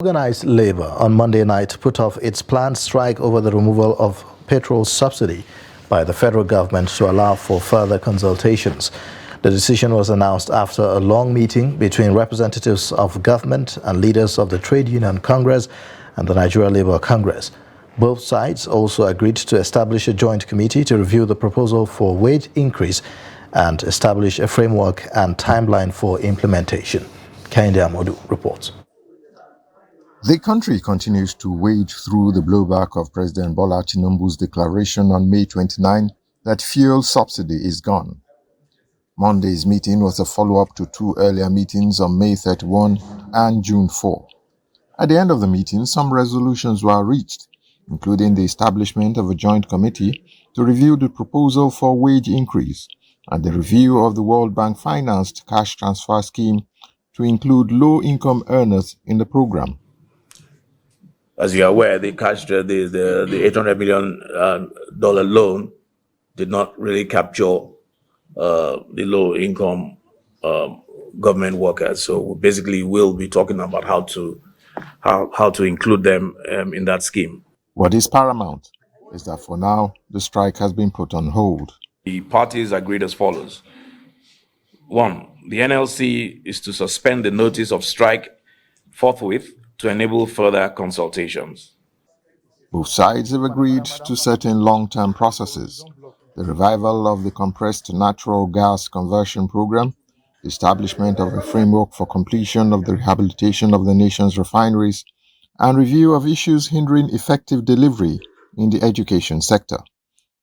Organized labor on Monday night put off its planned strike over the removal of petrol subsidy by the federal government to allow for further consultations. The decision was announced after a long meeting between representatives of government and leaders of the Trade Union Congress and the Nigeria Labour Congress. Both sides also agreed to establish a joint committee to review the proposal for wage increase and establish a framework and timeline for implementation. Kehinde Amodu reports. The country continues to wade through the blowback of President Bola Tinubu's declaration on May 29 that fuel subsidy is gone. Monday's meeting was a follow-up to two earlier meetings on May 31 and June 4. At the end of the meeting, some resolutions were reached, including the establishment of a joint committee to review the proposal for wage increase and the review of the World Bank-financed cash transfer scheme to include low-income earners in the program. As you are aware, the $800 million loan did not really capture the low-income government workers. So we basically will be talking about how to include them in that scheme. What is paramount is that for now, the strike has been put on hold. The parties agreed as follows. 1, the NLC is to suspend the notice of strike forthwith to enable further consultations. Both sides have agreed to certain long-term processes: the revival of the compressed natural gas conversion program, the establishment of a framework for completion of the rehabilitation of the nation's refineries, and review of issues hindering effective delivery in the education sector.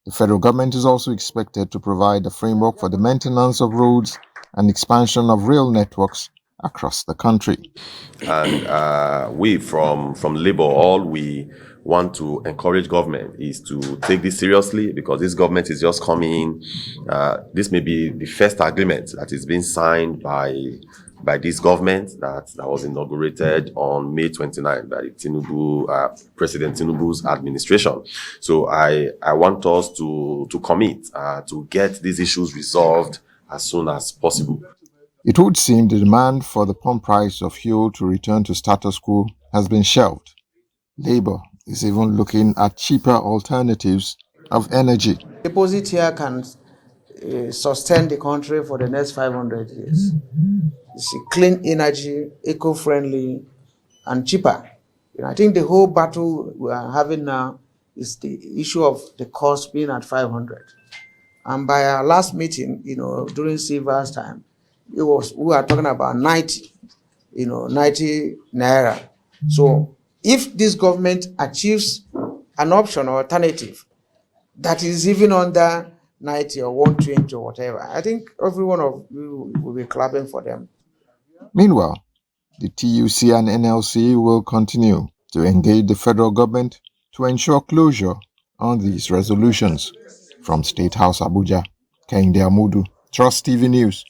The federal government is also expected to provide a framework for the maintenance of roads and expansion of rail networks across the country. And we from Labour, all we want to encourage government is to take this seriously, because this government is just coming in. This may be the first agreement that is being signed by this government that was inaugurated on May 29 by President Tinubu's administration. So I want us to commit to get these issues resolved as soon as possible. It would seem the demand for the pump price of fuel to return to status quo has been shelved. Labour is even looking at cheaper alternatives of energy. Deposit here can sustain the country for the next 500 years. You see, clean energy, eco-friendly, and cheaper. I think the whole battle we are having now is the issue of the cost being at 500. And by our last meeting, during Silva's time, we were talking about 90 naira. So if this government achieves an option or alternative that is even under 90 or 120 or whatever, I think every one of you will be clapping for them. Meanwhile, the TUC and NLC will continue to engage the federal government to ensure closure on these resolutions. From State House Abuja, Kehinde Amodu, Trust TV News.